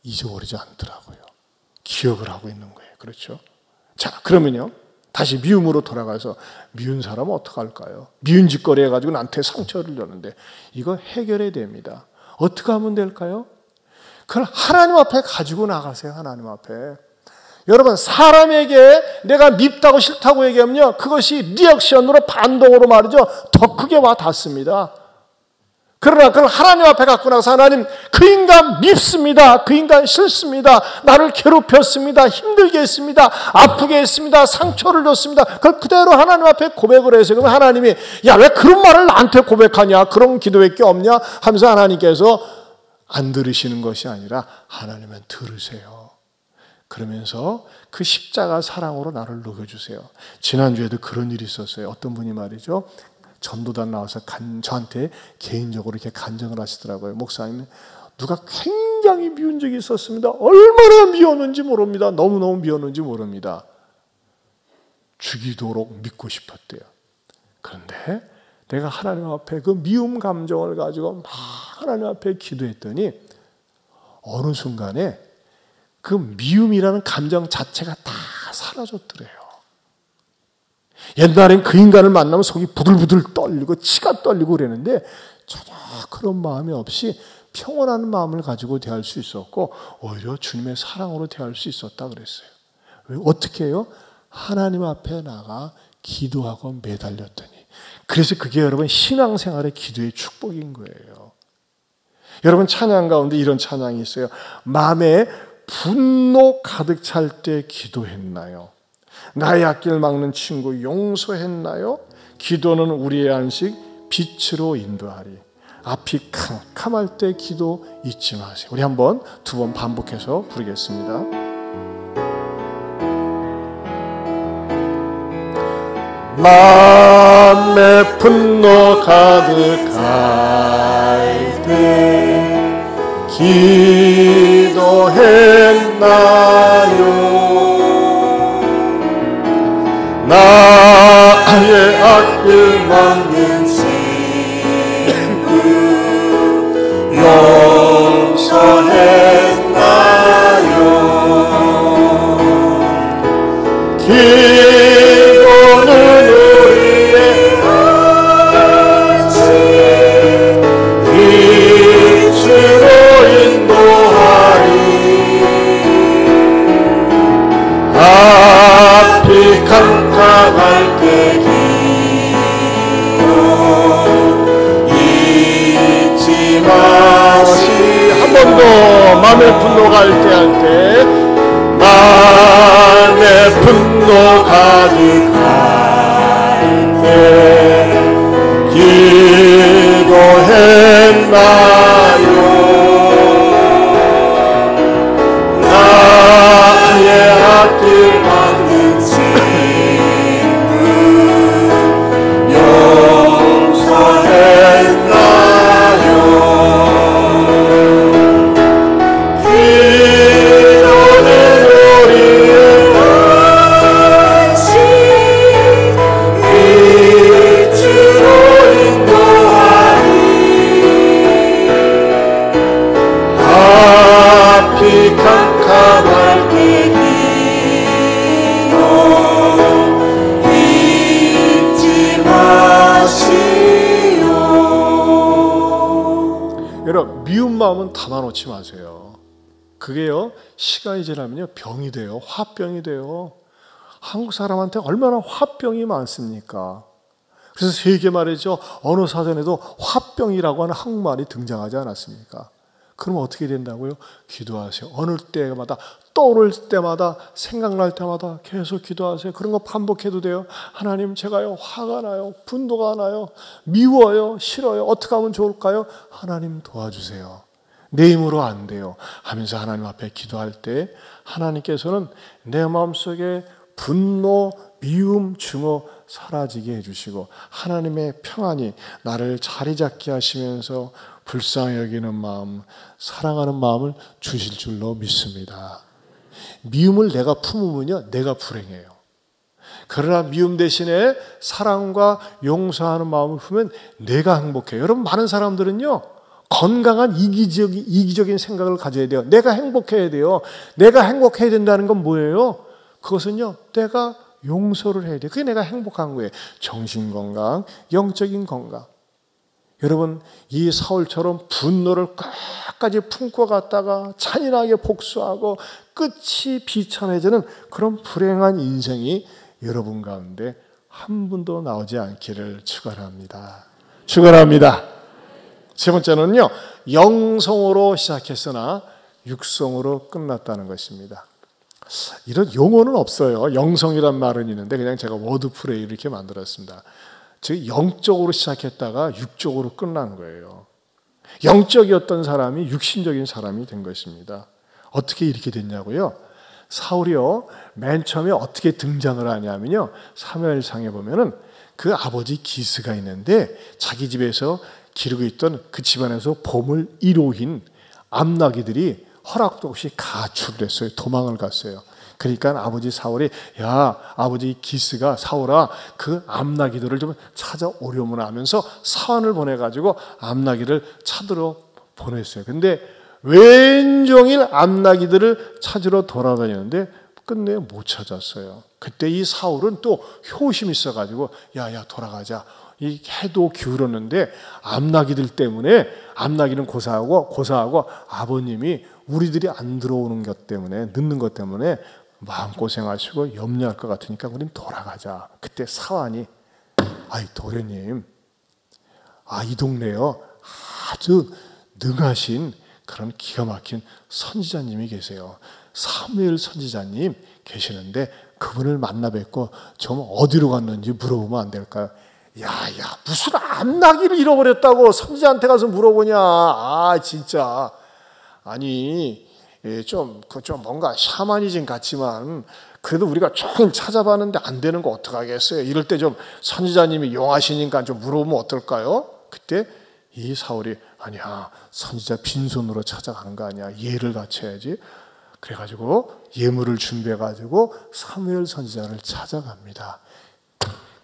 잊어버리지 않더라고요. 기억을 하고 있는 거예요. 그렇죠? 자, 그러면요. 다시 미움으로 돌아가서 미운 사람은 어떡할까요? 미운 짓거리 해가지고 나한테 상처를 줬는데 이거 해결해야 됩니다. 어떻게 하면 될까요? 그걸 하나님 앞에 가지고 나가세요. 하나님 앞에. 여러분, 사람에게 내가 밉다고 싫다고 얘기하면요, 그것이 리액션으로 반동으로 말이죠, 더 크게 와 닿습니다. 그러나 그걸 하나님 앞에 갖고 나가서 하나님, 그 인간 밉습니다. 그 인간 싫습니다. 나를 괴롭혔습니다. 힘들게 했습니다. 아프게 했습니다. 상처를 줬습니다. 그걸 그대로 하나님 앞에 고백을 해서 그러면 하나님이 야, 왜 그런 말을 나한테 고백하냐? 그런 기도밖에 없냐? 하면서 하나님께서 안 들으시는 것이 아니라 하나님은 들으세요. 그러면서 그 십자가 사랑으로 나를 녹여주세요. 지난주에도 그런 일이 있었어요. 어떤 분이 말이죠, 전도단 나와서 저한테 개인적으로 이렇게 간증을 하시더라고요. 목사님, 누가 굉장히 미운 적이 있었습니다. 얼마나 미웠는지 모릅니다. 너무너무 미웠는지 모릅니다. 죽이도록 믿고 싶었대요. 그런데 내가 하나님 앞에 그 미움 감정을 가지고 막 하나님 앞에 기도했더니 어느 순간에 그 미움이라는 감정 자체가 다 사라졌더래요. 옛날엔 그 인간을 만나면 속이 부들부들 떨리고 치가 떨리고 그랬는데 전혀 그런 마음이 없이 평온한 마음을 가지고 대할 수 있었고 오히려 주님의 사랑으로 대할 수 있었다 그랬어요. 왜? 어떻게 해요? 하나님 앞에 나가 기도하고 매달렸더니. 그래서 그게 여러분 신앙생활의 기도의 축복인 거예요. 여러분 찬양 가운데 이런 찬양이 있어요. 마음에 분노 가득 찰 때 기도했나요? 나의 앞길 막는 친구 용서했나요? 기도는 우리의 안식 빛으로 인도하리. 앞이 캄캄할 때 기도 잊지 마세요. 우리 한번 2번 반복해서 부르겠습니다. 마음에 분노 가득할 때 기도했나요? 나의 앞길 막는 친구 용서했나요? 기도는 우리의 안식 빛으로 인도하리. 앞이 캄캄할 때 기도 잊지 마시. 한 번 더 마음의 분노가 할 때 마음의 분노 가득할 때 기도했나요? 나의 앞길 막는 친구 용서했나요? 여러분, 미운 마음은 담아놓지 마세요. 그게요, 시간이 지나면요, 병이 돼요. 화병이 돼요. 한국 사람한테 얼마나 화병이 많습니까? 그래서 세계 말이죠, 어느 사전에도 화병이라고 하는 한국말이 등장하지 않았습니까? 그럼 어떻게 된다고요? 기도하세요. 어느 때마다, 떠오를 때마다, 생각날 때마다 계속 기도하세요. 그런 거 반복해도 돼요. 하나님, 제가요, 화가 나요. 분노가 나요. 미워요. 싫어요. 어떻게 하면 좋을까요? 하나님 도와주세요. 내 힘으로 안 돼요. 하면서 하나님 앞에 기도할 때 하나님께서는 내 마음속에 분노, 미움, 증오 사라지게 해주시고 하나님의 평안이 나를 자리 잡게 하시면서 불쌍히 여기는 마음, 사랑하는 마음을 주실 줄로 믿습니다. 미움을 내가 품으면요, 내가 불행해요. 그러나 미움 대신에 사랑과 용서하는 마음을 품으면 내가 행복해요. 여러분, 많은 사람들은요, 건강한 이기적인 생각을 가져야 돼요. 내가 행복해야 돼요. 내가 행복해야 된다는 건 뭐예요? 그것은요, 내가 용서를 해야 돼요. 그게 내가 행복한 거예요. 정신건강, 영적인 건강. 여러분, 이 사울처럼 분노를 끝까지 품고 갔다가 잔인하게 복수하고 끝이 비참해지는 그런 불행한 인생이 여러분 가운데 한 분도 나오지 않기를 축원합니다. 축원합니다. 세 번째는요, 영성으로 시작했으나 육성으로 끝났다는 것입니다. 이런 용어는 없어요. 영성이란 말은 있는데 그냥 제가 워드프레이 이렇게 만들었습니다. 즉 영적으로 시작했다가 육적으로 끝난 거예요. 영적이었던 사람이 육신적인 사람이 된 것입니다. 어떻게 이렇게 됐냐고요? 사울이요, 맨 처음에 어떻게 등장을 하냐면요, 사무엘상에 보면은 그 아버지 기스가 있는데 자기 집에서 기르고 있던 그 집안에서 보물 1호인 암나귀들이 허락도 없이 가출을 했어요. 도망을 갔어요. 그러니까 아버지 사울이, 야, 아버지 기스가, 사울아, 그 암나귀들을 좀 찾아오려면 하면서 사환을 보내가지고 암나귀를 찾으러 보냈어요. 근데 웬종일 암나귀들을 찾으러 돌아다녔는데 끝내 못 찾았어요. 그때 이 사울은 또 효심이 있어가지고, 야, 돌아가자. 이 해도 기울었는데 암나귀들 때문에, 암나귀는 고사하고 아버님이 우리들이 안 들어오는 것 때문에, 늦는 것 때문에 마음고생하시고 염려할 것 같으니까 우린 돌아가자. 그때 사환이, 아이 도련님, 이 동네요, 아주 능하신 그런 기가 막힌 선지자님이 계세요. 사무엘 선지자님 계시는데 그분을 만나 뵙고 좀 어디로 갔는지 물어보면 안 될까요? 야, 무슨 암나귀를 잃어버렸다고 선지자한테 가서 물어보냐. 진짜. 아니, 좀 뭔가 샤머니즘 같지만 그래도 우리가 조금 찾아봤는데 안 되는 거 어떡하겠어요? 이럴 때 좀 선지자님이 용하시니까 좀 물어보면 어떨까요? 그때 이 사울이, 아니야, 선지자 빈손으로 찾아가는 거 아니야. 예를 갖춰야지. 그래가지고 예물을 준비해가지고 사무엘 선지자를 찾아갑니다.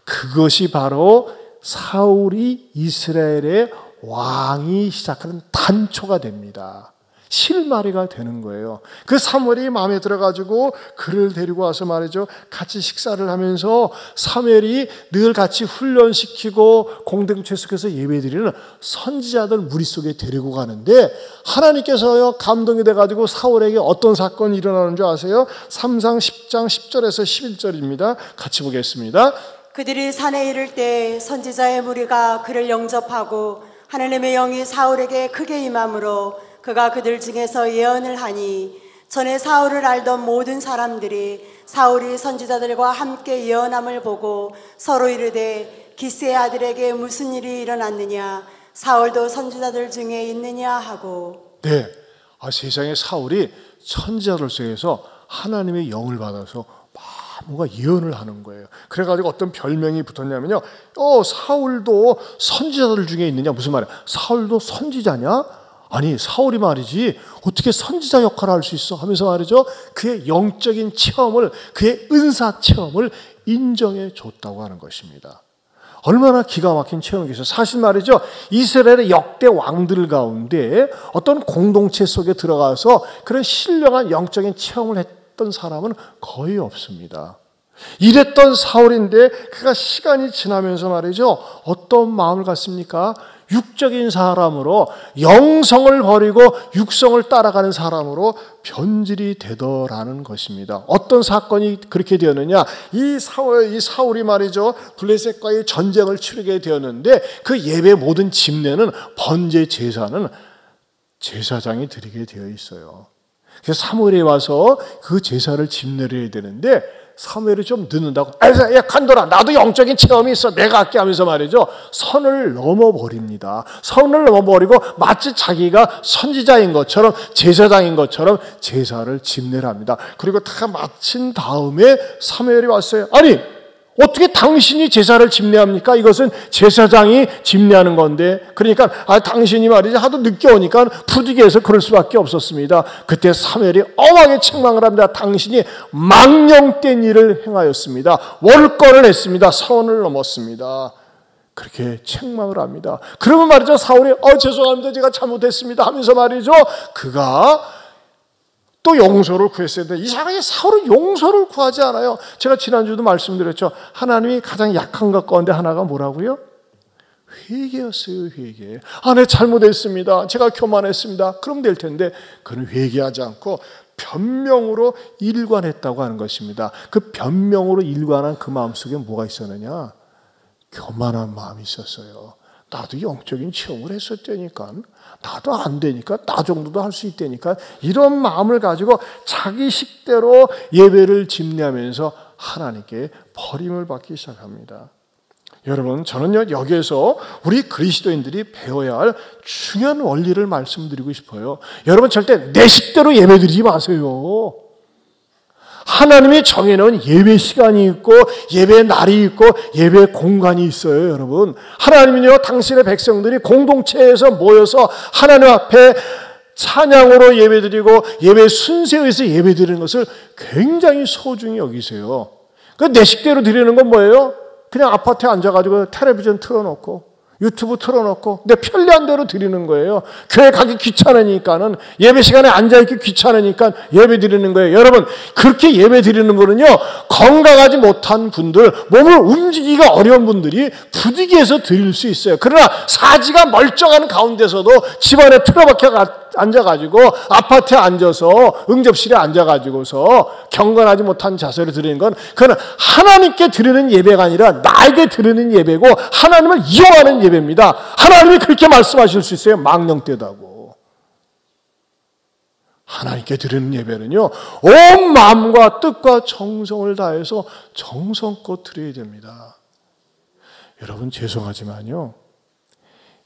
그것이 바로 사울이 이스라엘의 왕이 시작하는 단초가 됩니다. 실마리가 되는 거예요. 그 사무엘이 마음에 들어가지고 그를 데리고 와서 말이죠, 같이 식사를 하면서 사무엘이 늘 같이 훈련시키고 공동체 속에서 예배드리는 선지자들 무리 속에 데리고 가는데 하나님께서요 감동이 돼가지고 사울에게 어떤 사건이 일어나는 줄 아세요? 3상 10장 10절에서 11절입니다. 같이 보겠습니다. 그들이 산에 이를 때 선지자의 무리가 그를 영접하고 하나님의 영이 사울에게 크게 임함으로 그가 그들 중에서 예언을 하니 전에 사울을 알던 모든 사람들이 사울이 선지자들과 함께 예언함을 보고 서로 이르되 기스의 아들에게 무슨 일이 일어났느냐, 사울도 선지자들 중에 있느냐 하고. 네, 세상에 사울이 선지자들 속에서 하나님의 영을 받아서 뭔가 예언을 하는 거예요. 그래가지고 어떤 별명이 붙었냐면요, 사울도 선지자들 중에 있느냐. 무슨 말이야? 사울도 선지자냐? 아니, 사울이 말이지 어떻게 선지자 역할을 할 수 있어? 하면서 말이죠, 그의 영적인 체험을, 그의 은사 체험을 인정해 줬다고 하는 것입니다. 얼마나 기가 막힌 체험이겠어요. 사실 말이죠, 이스라엘의 역대 왕들 가운데 어떤 공동체 속에 들어가서 그런 신령한 영적인 체험을 했던 사람은 거의 없습니다. 이랬던 사울인데 그가 시간이 지나면서 말이죠, 어떤 마음을 갖습니까? 육적인 사람으로 영성을 버리고 육성을 따라가는 사람으로 변질이 되더라는 것입니다. 어떤 사건이 그렇게 되었느냐? 이 사울이 말이죠, 블레셋과의 전쟁을 치르게 되었는데 그 예배 모든 집례는 번제 제사는 제사장이 드리게 되어 있어요. 그래서 사무엘이 와서 그 제사를 집례를 해야 되는데 사무엘이 좀 늦는다고, 야 간도라, 나도 영적인 체험이 있어, 내가 할게 하면서 말이죠, 선을 넘어버립니다. 선을 넘어버리고 마치 자기가 선지자인 것처럼 제사장인 것처럼 제사를 집례를 합니다. 그리고 다 마친 다음에 사무엘이 왔어요. 아니 어떻게 당신이 제사를 집례합니까? 이것은 제사장이 집례하는 건데. 그러니까 당신이 말이죠, 하도 늦게 오니까 부득이해서 그럴 수밖에 없었습니다. 그때 사무엘이 엄하게 책망을 합니다. 당신이 망령된 일을 행하였습니다. 월권을 했습니다. 선을 넘었습니다. 그렇게 책망을 합니다. 그러면 말이죠, 사울이 죄송합니다, 제가 잘못했습니다 하면서 말이죠, 그가 또 용서를 구했어야 돼. 이상하게 사울은 용서를 구하지 않아요. 제가 지난주도 말씀드렸죠. 하나님이 가장 약한 것 가운데 하나가 뭐라고요? 회개였어요. 회개. 내 잘못했습니다, 제가 교만했습니다, 그럼 될 텐데 그는 회개하지 않고 변명으로 일관했다고 하는 것입니다. 그 변명으로 일관한 그 마음속에 뭐가 있었느냐? 교만한 마음이 있었어요. 나도 영적인 체험을 했었다니까, 나도 안 되니까, 나 정도도 할 수 있다니까, 이런 마음을 가지고 자기 식대로 예배를 집례하면서 하나님께 버림을 받기 시작합니다. 여러분, 저는요, 여기에서 우리 그리스도인들이 배워야 할 중요한 원리를 말씀드리고 싶어요. 여러분, 절대 내 식대로 예배 드리지 마세요. 하나님이 정해놓은 예배 시간이 있고 예배 날이 있고 예배 공간이 있어요. 여러분, 하나님은요, 당신의 백성들이 공동체에서 모여서 하나님 앞에 찬양으로 예배드리고 예배 순서에서 예배드리는 것을 굉장히 소중히 여기세요. 내 식대로 드리는 건 뭐예요? 그냥 아파트에 앉아가지고 텔레비전 틀어놓고 유튜브 틀어놓고 내 편리한 대로 드리는 거예요. 교회 가기 귀찮으니까는, 예배 시간에 앉아있기 귀찮으니까 예배 드리는 거예요. 여러분, 그렇게 예배 드리는 거는요, 건강하지 못한 분들, 몸을 움직이기가 어려운 분들이 부득이해서 드릴 수 있어요. 그러나 사지가 멀쩡한 가운데서도 집안에 틀어박혀 앉아가지고 아파트에 앉아서 응접실에 앉아가지고서 경건하지 못한 자세로 드리는 건, 그건 하나님께 드리는 예배가 아니라 나에게 드리는 예배고 하나님을 이용하는 예배입니다. 하나님이 그렇게 말씀하실 수 있어요. 망령되다고. 하나님께 드리는 예배는요, 온 마음과 뜻과 정성을 다해서 정성껏 드려야 됩니다. 여러분, 죄송하지만요,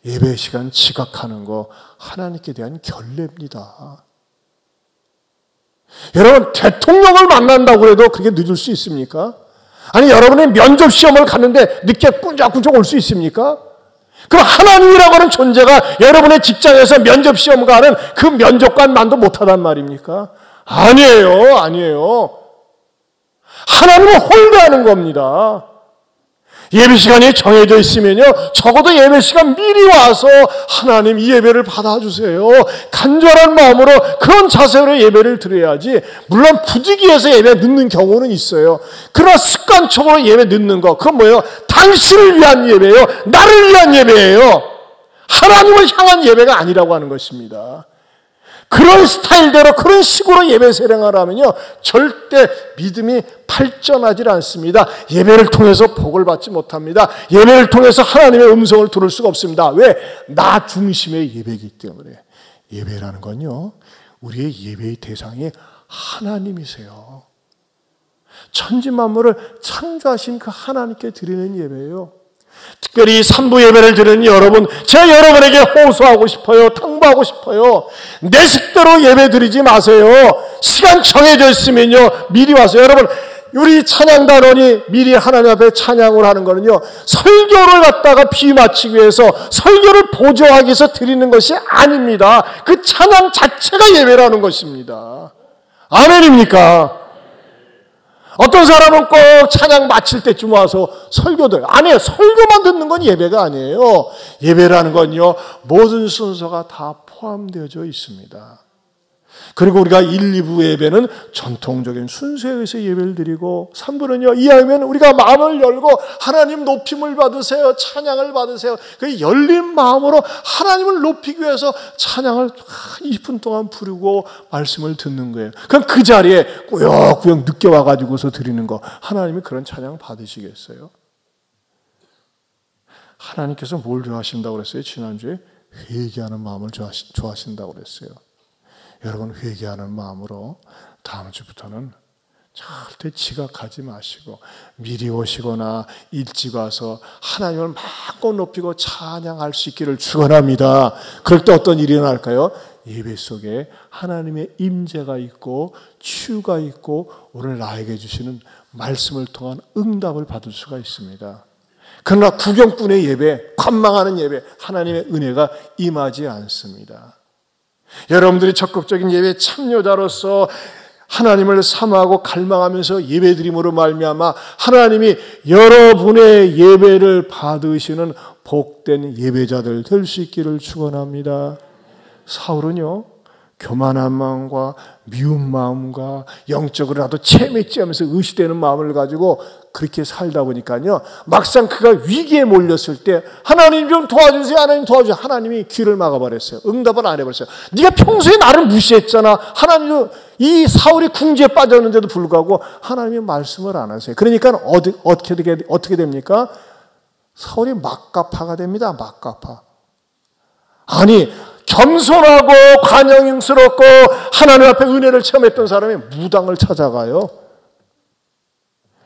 예배 시간 지각하는 거 하나님께 대한 결례입니다. 여러분, 대통령을 만난다고 해도 그렇게 늦을 수 있습니까? 아니, 여러분이 면접 시험을 갔는데 늦게 꾼적꾼적 올 수 있습니까? 그럼 하나님이라고 하는 존재가 여러분의 직장에서 면접 시험 가는 그 면접관만도 못하단 말입니까? 아니에요. 아니에요. 하나님은 홀대하는 겁니다. 예배 시간이 정해져 있으면요, 적어도 예배 시간 미리 와서 하나님 이 예배를 받아주세요, 간절한 마음으로 그런 자세로 예배를 드려야지. 물론 부득이해서 예배 늦는 경우는 있어요. 그러나 습관적으로 예배 늦는 거, 그건 뭐예요? 당신을 위한 예배예요. 나를 위한 예배예요. 하나님을 향한 예배가 아니라고 하는 것입니다. 그런 스타일대로 그런 식으로 예배 생활을 하면요, 절대 믿음이 발전하지 않습니다. 예배를 통해서 복을 받지 못합니다. 예배를 통해서 하나님의 음성을 들을 수가 없습니다. 왜? 나 중심의 예배이기 때문에. 예배라는 건요, 우리의 예배의 대상이 하나님이세요. 천지만물을 창조하신 그 하나님께 드리는 예배예요. 특별히 3부 예배를 드리는 여러분, 제가 여러분에게 호소하고 싶어요. 당부하고 싶어요. 내 식대로 예배 드리지 마세요. 시간 정해져 있으면요, 미리 와서. 여러분, 우리 찬양단원이 미리 하나님 앞에 찬양을 하는 거는요, 설교를 갖다가 비맞추기 위해서, 설교를 보조하기 위해서 드리는 것이 아닙니다. 그 찬양 자체가 예배라는 것입니다. 아멘입니까? 어떤 사람은 꼭 찬양 마칠 때쯤 와서 설교들, 아니에요. 설교만 듣는 건 예배가 아니에요. 예배라는 건요, 모든 순서가 다 포함되어져 있습니다. 그리고 우리가 1, 2부 예배는 전통적인 순서에 의해서 예배를 드리고 3부는요, 이왕이면 우리가 마음을 열고 하나님 높임을 받으세요. 찬양을 받으세요. 그 열린 마음으로 하나님을 높이기 위해서 찬양을 20분 동안 부르고 말씀을 듣는 거예요. 그럼 그 자리에 꾸역꾸역 늦게 와가지고서 드리는 거, 하나님이 그런 찬양 받으시겠어요? 하나님께서 뭘 좋아하신다고 그랬어요? 지난주에 회개하는 마음을 좋아하신다고 그랬어요. 여러분, 회개하는 마음으로 다음 주부터는 절대 지각하지 마시고 미리 오시거나 일찍 와서 하나님을 마음껏 높이고 찬양할 수 있기를 축원합니다. 그럴 때 어떤 일이 일어날까요? 예배 속에 하나님의 임재가 있고 치유가 있고 오늘 나에게 주시는 말씀을 통한 응답을 받을 수가 있습니다. 그러나 구경꾼의 예배, 관망하는 예배, 하나님의 은혜가 임하지 않습니다. 여러분들이 적극적인 예배 참여자로서 하나님을 사모하고 갈망하면서 예배드림으로 말미암아 하나님이 여러분의 예배를 받으시는 복된 예배자들 될 수 있기를 축원합니다. 사울은요, 교만한 마음과 미운 마음과 영적으로라도 체맺지 하면서 의시되는 마음을 가지고 그렇게 살다 보니까요, 막상 그가 위기에 몰렸을 때 하나님 좀 도와주세요, 하나님 도와주세요. 하나님이 귀를 막아버렸어요. 응답을 안 해버렸어요. 네가 평소에 나를 무시했잖아. 하나님, 이 사울이 궁지에 빠졌는데도 불구하고 하나님이 말씀을 안 하세요. 그러니까 어떻게 됩니까? 사울이 막가파가 됩니다. 막가파. 아니, 겸손하고 관용스럽고 하나님 앞에 은혜를 체험했던 사람이 무당을 찾아가요.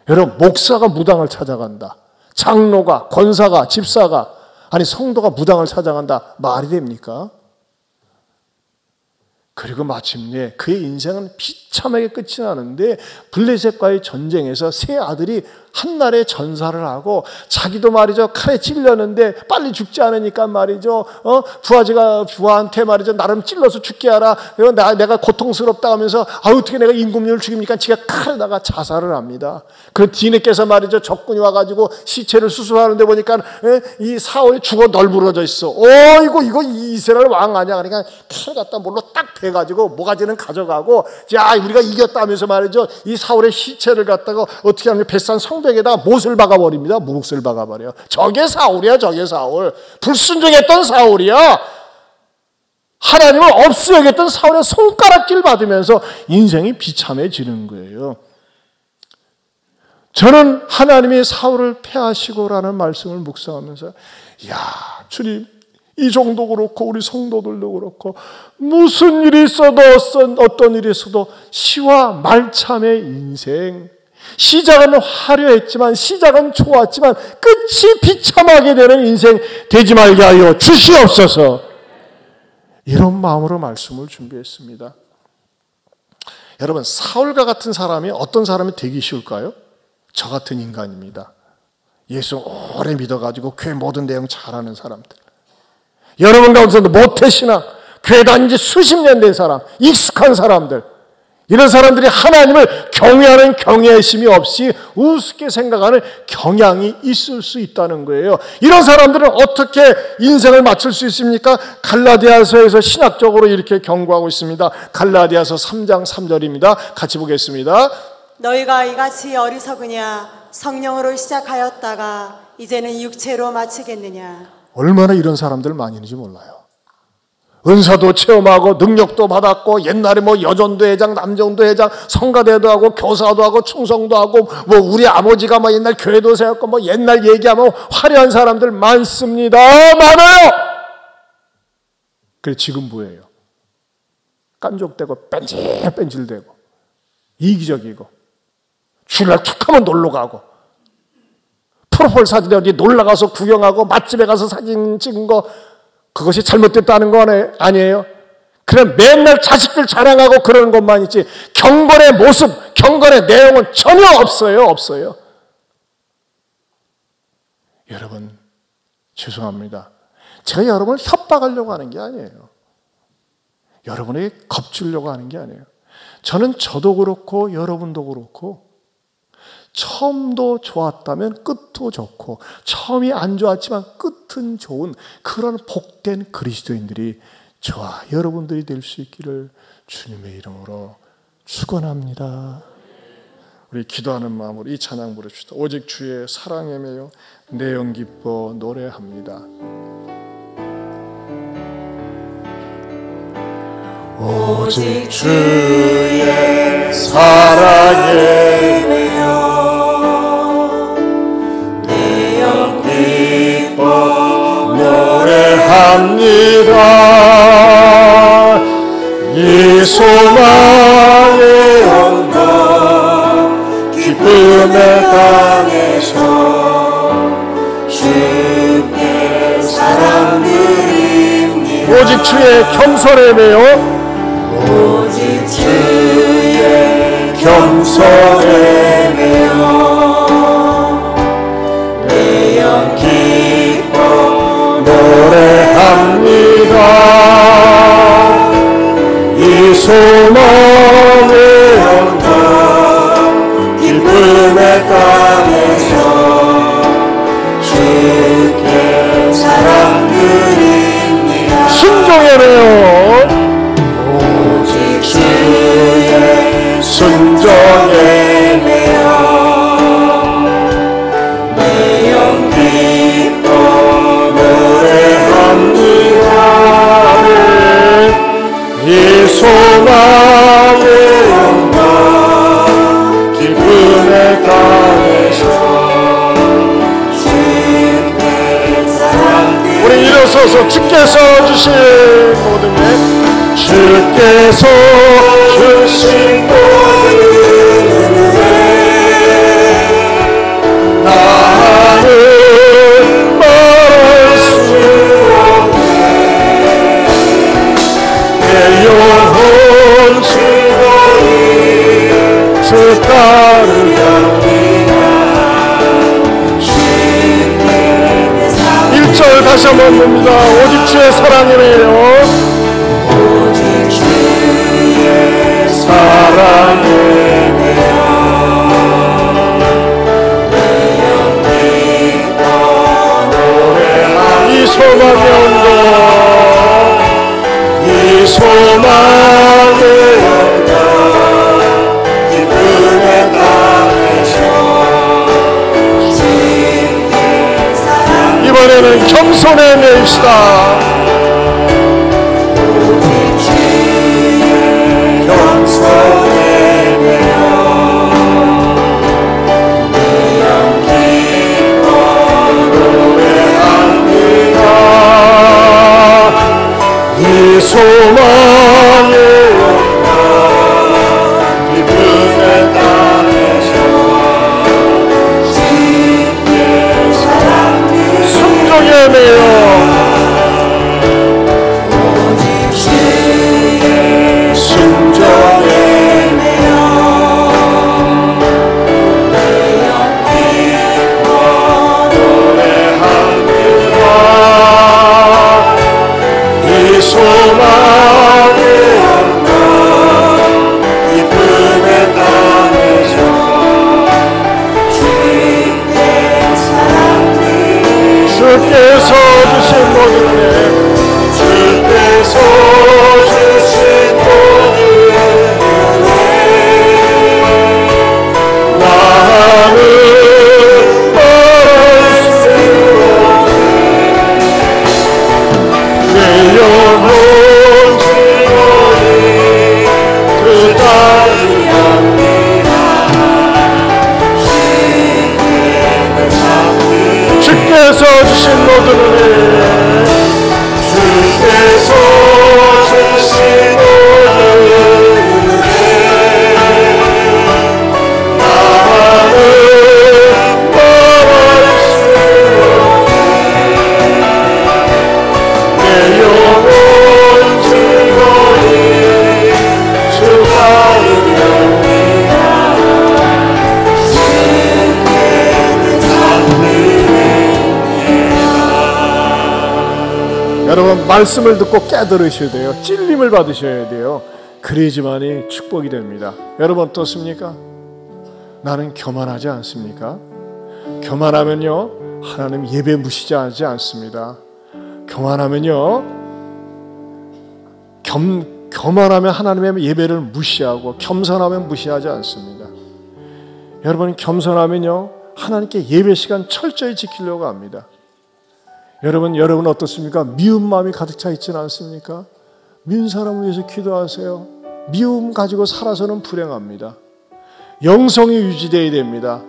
여러분, 목사가 무당을 찾아간다. 장로가, 권사가, 집사가, 아니 성도가 무당을 찾아간다. 말이 됩니까? 그리고 마침내 그의 인생은 비참하게 끝이 나는데 블레셋과의 전쟁에서 세 아들이 한날에 전사를 하고 자기도 말이죠, 칼에 찔렸는데 빨리 죽지 않으니까 말이죠, 부하한테 말이죠, 나름 찔러서 죽게 하라. 내가 고통스럽다 하면서 어떻게 내가 임금님을 죽입니까? 지가 칼에다가 자살을 합니다. 그 디네께서 말이죠, 적군이 와가지고 시체를 수술하는데 보니까 이 사울이 죽어 널브러져 있어. 이거 이스라엘 왕 아니야? 그러니까 칼 갖다 몰로 딱 대가지고 모가지는 가져가고, 자, 우리가 이겼다면서 말이죠, 이 사울의 시체를 갖다가 어떻게 하면 벳산 성벽에다가 못을 박아버립니다. 못을 박아버려. 저게 사울이야, 저게 사울. 불순종했던 사울이야. 하나님을 없이 여겼던 사울의 손가락질 받으면서 인생이 비참해지는 거예요. 저는 하나님이 사울을 패하시고라는 말씀을 묵상하면서, 야, 주님, 이 정도 그렇고 우리 성도들도 그렇고 무슨 일이 있어도 어떤 일이 있어도 시와 말참의 인생, 시작은 화려했지만 시작은 좋았지만 끝이 비참하게 되는 인생 되지 말게 하여 주시옵소서. 이런 마음으로 말씀을 준비했습니다. 여러분, 사울과 같은 사람이 어떤 사람이 되기 쉬울까요? 저 같은 인간입니다. 예수 오래 믿어가지고 교회 모든 내용 잘하는 사람들, 여러분 가운데서도 모태신앙, 교회 다닌 지 수십 년 된 사람, 익숙한 사람들, 이런 사람들이 하나님을 경외하는 경외심이 없이 우습게 생각하는 경향이 있을 수 있다는 거예요. 이런 사람들은 어떻게 인생을 맞출 수 있습니까? 갈라디아서에서 신학적으로 이렇게 경고하고 있습니다. 갈라디아서 3장 3절입니다. 같이 보겠습니다. 너희가 이같이 어리석으냐? 성령으로 시작하였다가 이제는 육체로 마치겠느냐? 얼마나 이런 사람들 많이 있는지 몰라요. 은사도 체험하고 능력도 받았고 옛날에 여전도 회장, 남정도 회장, 성가대도 하고 교사도 하고 충성도 하고 우리 아버지가 옛날 교회도 세웠고 옛날 얘기하면 화려한 사람들 많습니다. 많아요. 그래, 지금 뭐예요? 깐족되고 뺀질뺀질되고 이기적이고 주일날 툭 하면 놀러가고 프로폴 사진에 어디 놀러가서 구경하고 맛집에 가서 사진 찍은 거, 그것이 잘못됐다는 거 아니에요? 그냥 맨날 자식들 자랑하고 그러는 것만 있지 경건의 모습, 경건의 내용은 전혀 없어요. 여러분, 죄송합니다. 제가 여러분을 협박하려고 하는 게 아니에요. 여러분에게 겁주려고 하는 게 아니에요. 저도 그렇고 여러분도 그렇고 처음도 좋았다면 끝도 좋고 처음이 안 좋았지만 끝은 좋은 그런 복된 그리스도인들이 저와 여러분들이 될 수 있기를 주님의 이름으로 축원합니다. 우리 기도하는 마음으로 이 찬양 부릅시다. 오직 주의 사랑에 매여 내 영 기뻐 노래합니다. 오직 주의 사랑에 매여 내 영 기뻐 노래합니다. 이 소망의 영광 기쁨의 땅에서 주께 사랑 드립니다. 오직 주의 겸손에 매여 오직 주의 겸손에 매여 내 영 기뻐 노래합니다. 이 소망의 영광 기쁨의 땅에서 주께 사랑 드립니다. 순종에 매여 주의 순종에 매여 내 영 기뻐 노래합니다. 이 소망의 영광 기쁨의 땅에서 주께 사랑드립니다. 우리 일어서서 주께서 주신 모든 것 주께서 주신 모든 은혜 나는 말할 수 없네. 내 영혼 즐거이 주 따르렵니다. 1절 다시 한번 봅니다. 오직 주의 사랑에 매여 오직 주의 사랑에 매여 내 영 기뻐 노래하며 이 소망의 언덕 이 소망의 언덕 기쁨의 땅에서 주께 사랑 이번에는 겸손에 매입시다. 겸손에 매여 내 영 기뻐 노래합니다. 이 소망의 영광 기쁨의 땅에서 주께 사랑 드립니다. 순종에 매여 순종에 매여 내 영 기뻐 노래합니다. 이 소망의 영광 기쁨의 땅에서 주께 사랑 드립니다. 주께서 주신 모든 것 주께서 주신 모든 은혜 나는 말할 수 없네. 내 영혼 즐거이 그 따르렵니다. 주께서 주신 모든 은혜 주께서 주신 모든 은혜 나는 말할 수 없네. 내 영혼 즐거이 주 따르렵니다. 주께는 여러분 말씀을 듣고 깨달으셔야 돼요. 찔림을 받으셔야 돼요. 그래야지만이 축복이 됩니다. 여러분 어떻습니까? 나는 교만하지 않습니까? 교만하면요 하나님 예배 무시하지 않습니다. 교만하면요 교만하면 하나님의 예배를 무시하고 겸손하면 무시하지 않습니다. 여러분, 겸손하면요 하나님께 예배 시간 철저히 지키려고 합니다. 여러분 어떻습니까? 미운 마음이 가득 차 있지는 않습니까? 미운 사람을 위해서 기도하세요. 미움 가지고 살아서는 불행합니다. 영성이 유지되어야 됩니다.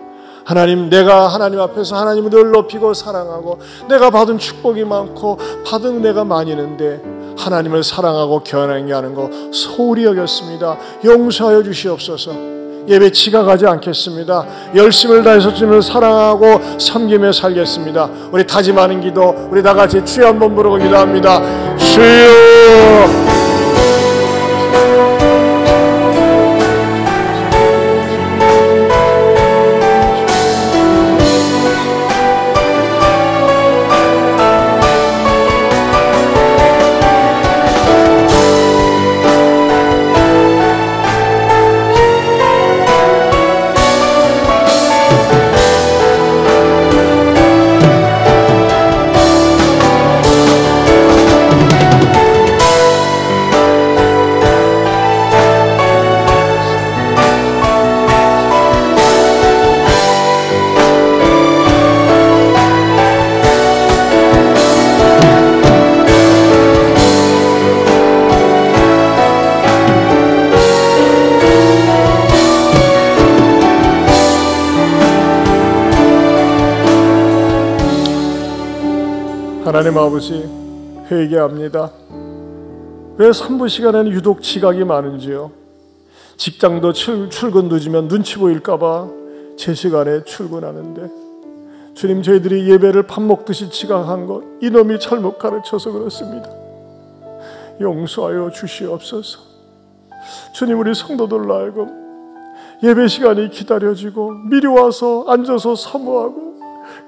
하나님, 내가 하나님 앞에서 하나님을 늘 높이고 사랑하고 내가 받은 축복이 많고 받은 은혜가 많이 있는데 하나님을 사랑하고 견하게 하는 거 소홀히 여겼습니다. 용서하여 주시옵소서. 예배 지각하지 않겠습니다. 열심을 다해서 주님을 사랑하고 섬기며 살겠습니다. 우리 다짐하는 기도, 우리 다 같이 주여 한번 부르고 기도합니다. 주여. 하나님 아버지, 회개합니다. 왜 산부 시간에는 유독 지각이 많은지요? 직장도 출근 늦으면 눈치 보일까봐 제 시간에 출근하는데 주님, 저희들이 예배를 밥 먹듯이 지각한 것 이놈이 잘못 가르쳐서 그렇습니다. 용서하여 주시옵소서. 주님, 우리 성도들로 하여금 예배 시간이 기다려지고 미리 와서 앉아서 사모하고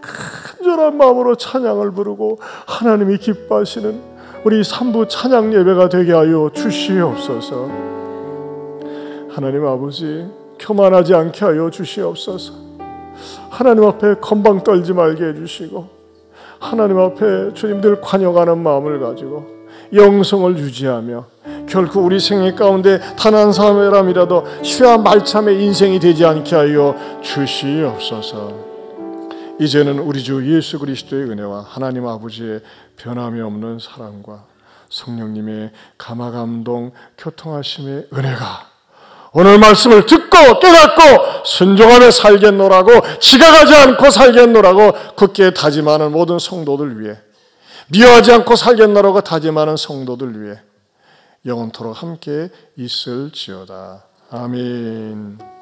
간절한 마음으로 찬양을 부르고 하나님이 기뻐하시는 우리 산부 찬양 예배가 되게 하여 주시옵소서. 하나님 아버지, 교만하지 않게 하여 주시옵소서. 하나님 앞에 건방 떨지 말게 해주시고 하나님 앞에 주님들 관여하는 마음을 가지고 영성을 유지하며 결코 우리 생애 가운데 단 한 사람이라도 시와 말참의 인생이 되지 않게 하여 주시옵소서. 이제는 우리 주 예수 그리스도의 은혜와 하나님 아버지의 변함이 없는 사랑과 성령님의 감화감동 교통하심의 은혜가 오늘 말씀을 듣고 깨닫고 순종하며 살겠노라고, 지각하지 않고 살겠노라고 굳게 다짐하는 모든 성도들 위해, 미워하지 않고 살겠노라고 다짐하는 성도들 위해 영원토록 함께 있을지어다. 아멘.